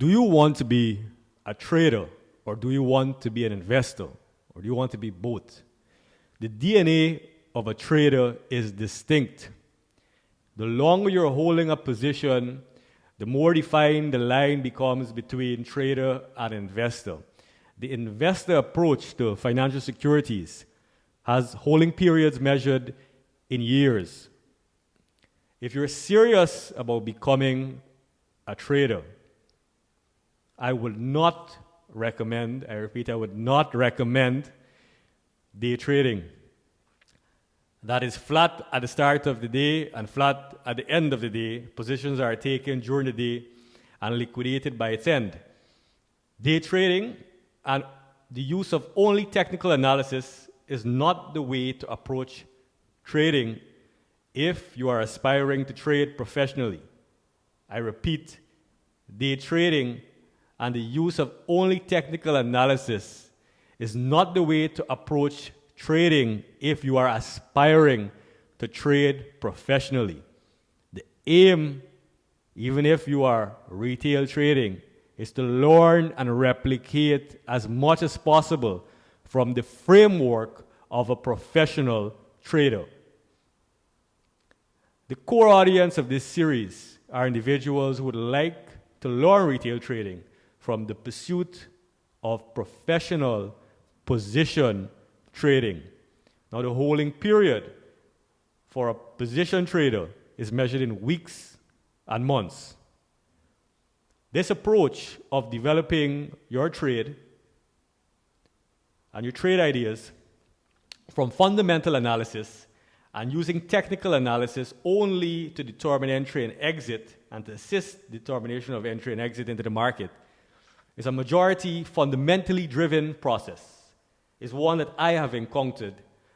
Do you want to be a trader, or do you want to be an investor, or do you want to be both? The DNA of a trader is distinct. The longer you're holding a position, the more defined the line becomes between trader and investor. The investor approach to financial securities has holding periods measured in years. If you're serious about becoming a trader, I would not recommend, I repeat, I would not recommend day trading. That is flat at the start of the day and flat at the end of the day. Positions are taken during the day and liquidated by its end. Day trading and the use of only technical analysis is not the way to approach trading if you are aspiring to trade professionally. I repeat, day trading and the use of only technical analysis is not the way to approach trading if you are aspiring to trade professionally. The aim, even if you are retail trading, is to learn and replicate as much as possible from the framework of a professional trader. The core audience of this series are individuals who would like to learn retail trading from the pursuit of professional position trading. Now, the holding period for a position trader is measured in weeks and months. This approach of developing your trade and your trade ideas from fundamental analysis and using technical analysis only to determine entry and exit and to assist determination of entry and exit into the market is a majority fundamentally driven process. Is one that I have encountered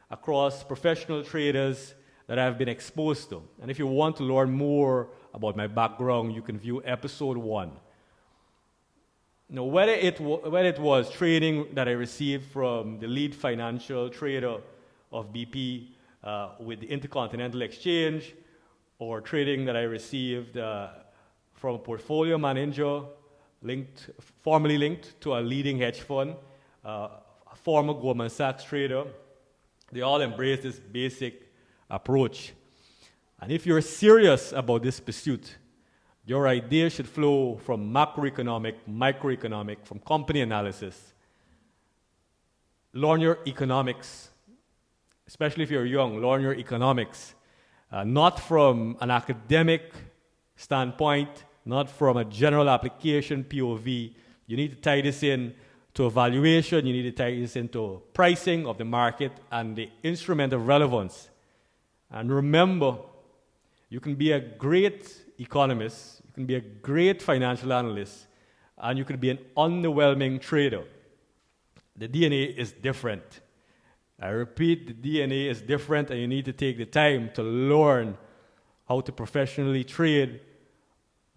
across professional traders that I've been exposed to. And if you want to learn more about my background, you can view episode 1. Now, whether it was training that I received from the lead financial trader of BP with the Intercontinental Exchange, or trading that I received from a portfolio manager formerly linked to a leading hedge fund, a former Goldman Sachs trader, they all embrace this basic approach. And if you're serious about this pursuit, your ideas should flow from macroeconomic, microeconomic, from company analysis. Learn your economics, especially if you're young, learn your economics, not from an academic standpoint, not from a general application POV. You need to tie this in to evaluation, you need to tie this into pricing of the market and the instrument of relevance. And remember, you can be a great economist, you can be a great financial analyst, and you can be an underwhelming trader. The DNA is different. I repeat, the DNA is different, and you need to take the time to learn how to professionally trade,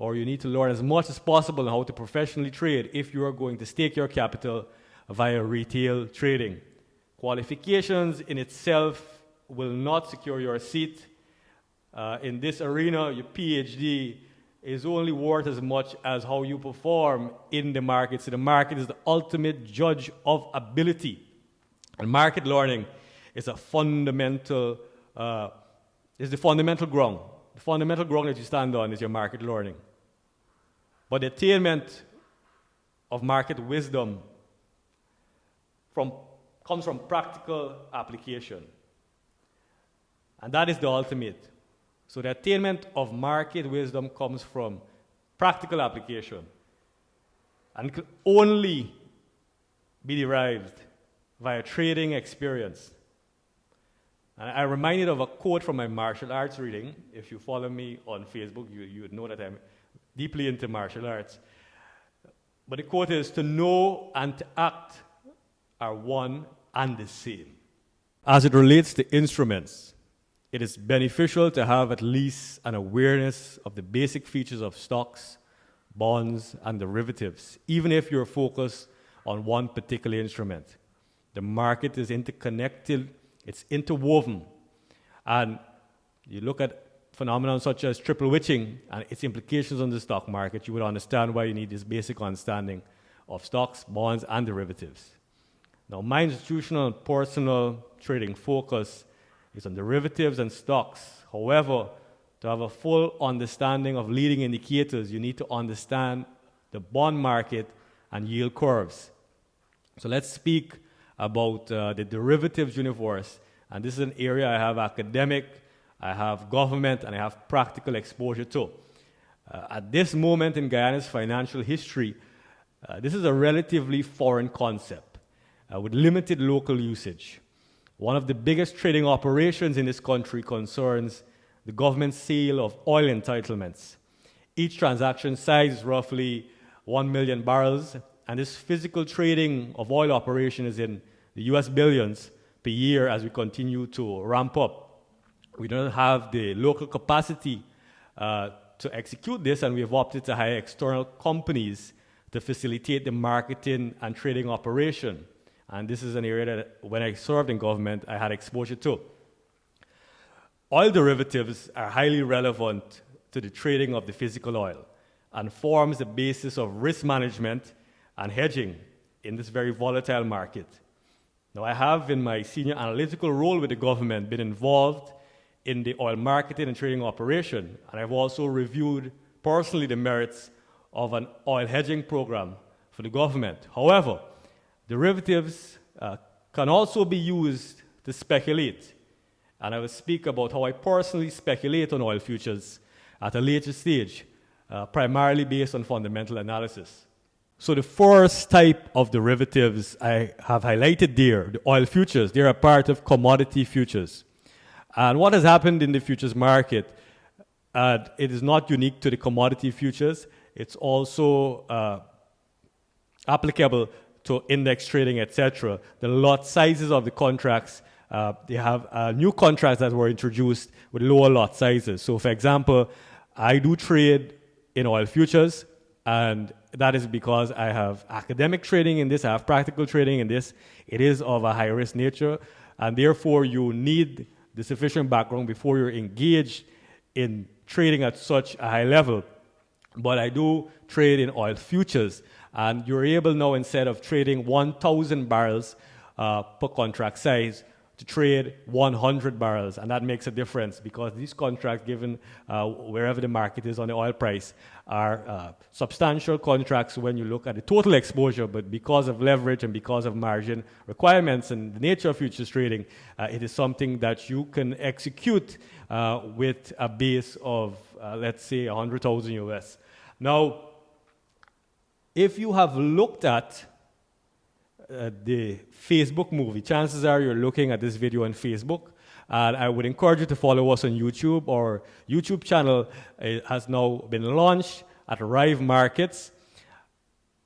or you need to learn as much as possible on how to professionally trade if you are going to stake your capital via retail trading. Qualifications in itself will not secure your seat. In this arena, your PhD is only worth as much as how you perform in the market. So the market is the ultimate judge of ability. And market learning is the fundamental ground. The fundamental ground that you stand on is your market learning. But the attainment of market wisdom comes from practical application. And that is the ultimate. So the attainment of market wisdom comes from practical application and can only be derived via trading experience. And I'm reminded of a quote from my martial arts reading. If you follow me on Facebook, you would know that I'm deeply into martial arts. But the quote is, "To know and to act are one and the same." As it relates to instruments, it is beneficial to have at least an awareness of the basic features of stocks, bonds, and derivatives, even if you're focused on one particular instrument. The market is interconnected, it's interwoven. And you look at phenomenon such as triple witching and its implications on the stock market, you would understand why you need this basic understanding of stocks, bonds, and derivatives. Now, my institutional and personal trading focus is on derivatives and stocks. However, to have a full understanding of leading indicators, you need to understand the bond market and yield curves. So let's speak about the derivatives universe. And this is an area I have academic, I have government, and I have practical exposure to. At this moment in Guyana's financial history, this is a relatively foreign concept with limited local usage. One of the biggest trading operations in this country concerns the government sale of oil entitlements. Each transaction size is roughly 1 million barrels, and this physical trading of oil operation is in the US billions per year as we continue to ramp up. We don't have the local capacity to execute this, and we have opted to hire external companies to facilitate the marketing and trading operation. And this is an area that when I served in government, I had exposure to. Oil derivatives are highly relevant to the trading of the physical oil and forms the basis of risk management and hedging in this very volatile market. Now, I have, in my senior analytical role with the government, been involved in the oil marketing and trading operation, and I've also reviewed personally the merits of an oil hedging program for the government. However, derivatives can also be used to speculate, and I will speak about how I personally speculate on oil futures at a later stage, primarily based on fundamental analysis. So the first type of derivatives I have highlighted there, the oil futures, they're a part of commodity futures. And what has happened in the futures market, it is not unique to the commodity futures, it's also applicable to index trading, etc. The lot sizes of the contracts, they have new contracts that were introduced with lower lot sizes. So for example, I do trade in oil futures, and that is because I have academic trading in this, I have practical trading in this. It is of a high risk nature, and therefore you need the sufficient background before you're engaged in trading at such a high level. But I do trade in oil futures, and you're able now, instead of trading 1,000 barrels per contract size, to trade 100 barrels, and that makes a difference because these contracts, given wherever the market is on the oil price, are substantial contracts when you look at the total exposure, but because of leverage and because of margin requirements and the nature of futures trading, it is something that you can execute with a base of, let's say, 100,000 US. Now, if you have looked at the Facebook movie, chances are you're looking at this video on Facebook, and I would encourage you to follow us on YouTube. Our YouTube channel has now been launched at Rive Markets.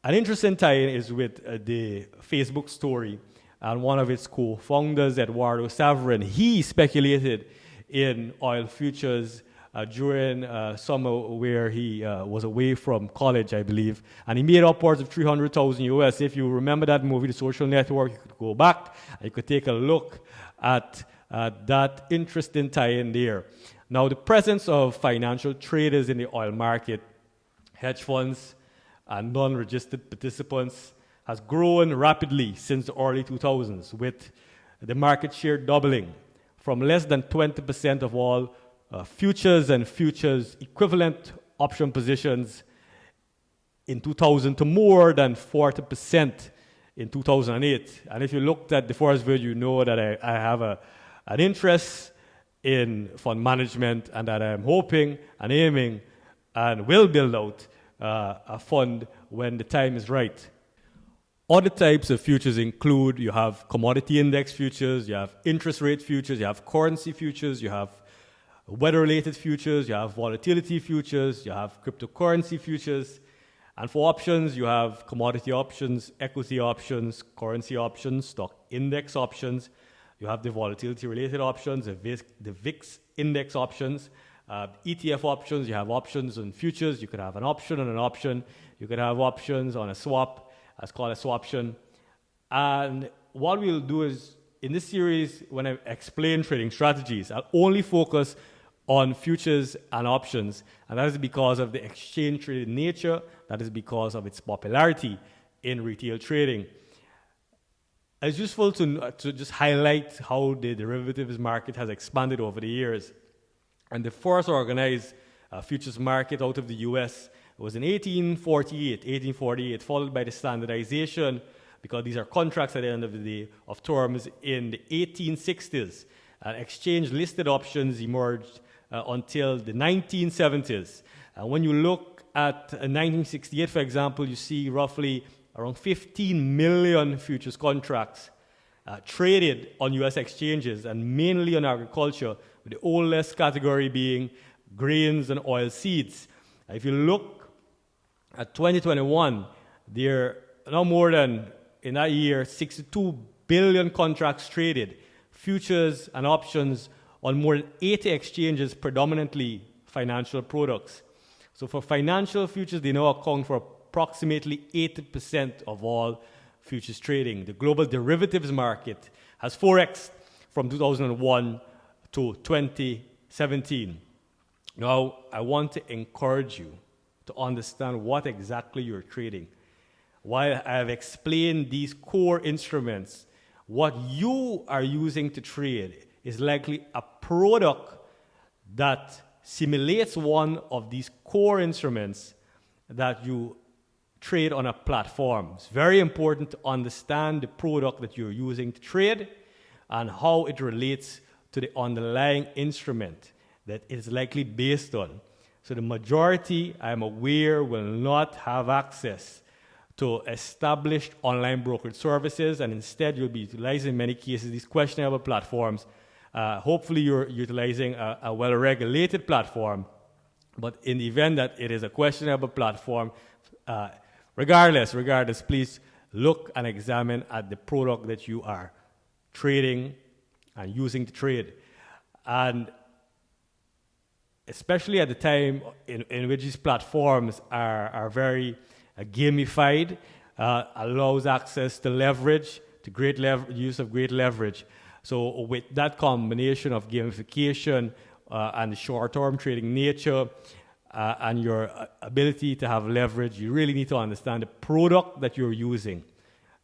An interesting tie-in is with the Facebook story, and one of its co-founders, Eduardo Saverin, he speculated in oil futures during summer where he was away from college, I believe, and he made upwards of 300,000 US. If you remember that movie, The Social Network, you could go back and you could take a look at that interesting tie-in there. Now, the presence of financial traders in the oil market, hedge funds, and non-registered participants has grown rapidly since the early 2000s, with the market share doubling from less than 20% of all futures and futures equivalent option positions in 2000 to more than 40% in 2008. And if you looked at the first video, you know that I have an interest in fund management, and that I'm hoping and aiming and will build out a fund when the time is right. Other types of futures include, you have commodity index futures, you have interest rate futures, you have currency futures, you have weather-related futures, you have volatility futures, you have cryptocurrency futures, and for options, you have commodity options, equity options, currency options, stock index options, you have the volatility-related options, the VIX index options, ETF options, you have options on futures, you could have an option on an option, you could have options on a swap, that's called a swaption. And what we'll do is, in this series, when I explain trading strategies, I'll only focus on futures and options, and that is because of the exchange traded nature, that is because of its popularity in retail trading. It's useful to just highlight how the derivatives market has expanded over the years. And the first organized futures market out of the US was in 1848, followed by the standardization, because these are contracts at the end of the day, of terms in the 1860s. Exchange-listed options emerged until the 1970s. And when you look at 1968, for example, you see roughly around 15 million futures contracts traded on US exchanges, and mainly on agriculture, with the oldest category being grains and oil seeds. If you look at 2021, there are no more than, in that year, 62 billion contracts traded, futures and options on more than 80 exchanges, predominantly financial products. So for financial futures, they now account for approximately 80% of all futures trading. The global derivatives market has 4x from 2001 to 2017. Now, I want to encourage you to understand what exactly you're trading. While I have explained these core instruments, what you are using to trade is likely a product that simulates one of these core instruments that you trade on a platform. It's very important to understand the product that you're using to trade and how it relates to the underlying instrument that it is likely based on. So the majority, I'm aware, will not have access to established online brokerage services, and instead you'll be utilizing, in many cases, these questionable platforms. Hopefully you're utilizing a well-regulated platform, but in the event that it is a questionable platform, regardless, please look and examine at the product that you are trading and using to trade. And especially at the time in which these platforms are very gamified, allows access to leverage, to use of great leverage. So with that combination of gamification and the short-term trading nature and your ability to have leverage, you really need to understand the product that you're using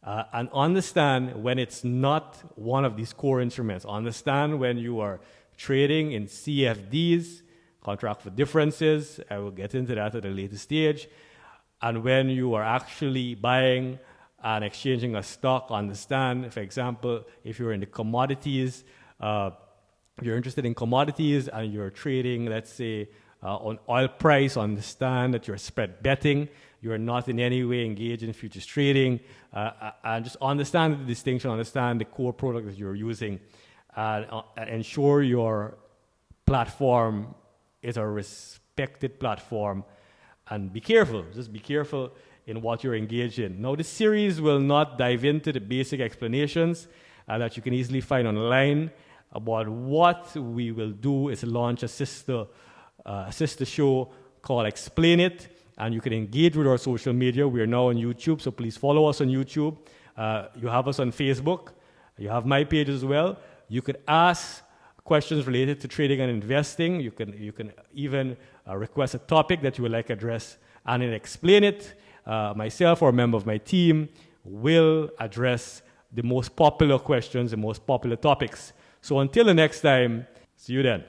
and understand when it's not one of these core instruments. Understand when you are trading in CFDs, contract for differences. I will get into that at a later stage. And when you are actually buying and exchanging a stock, understand, for example, if you're in the commodities, if you're interested in commodities and you're trading, let's say, on oil price, understand that you're spread betting. You're not in any way engaged in futures trading. And just understand the distinction, understand the core product that you're using, and ensure your platform is a respected platform. And be careful, just be careful in what you're engaged in. Now, this series will not dive into the basic explanations that you can easily find online about what we will do is launch a sister show called Explain It, and you can engage with our social media. We are now on YouTube, so please follow us on YouTube. You have us on Facebook. You have my page as well. You could ask questions related to trading and investing. You can even request a topic that you would like addressed, and in Explain It, myself or a member of my team will address the most popular questions, the most popular topics. So until the next time, see you then.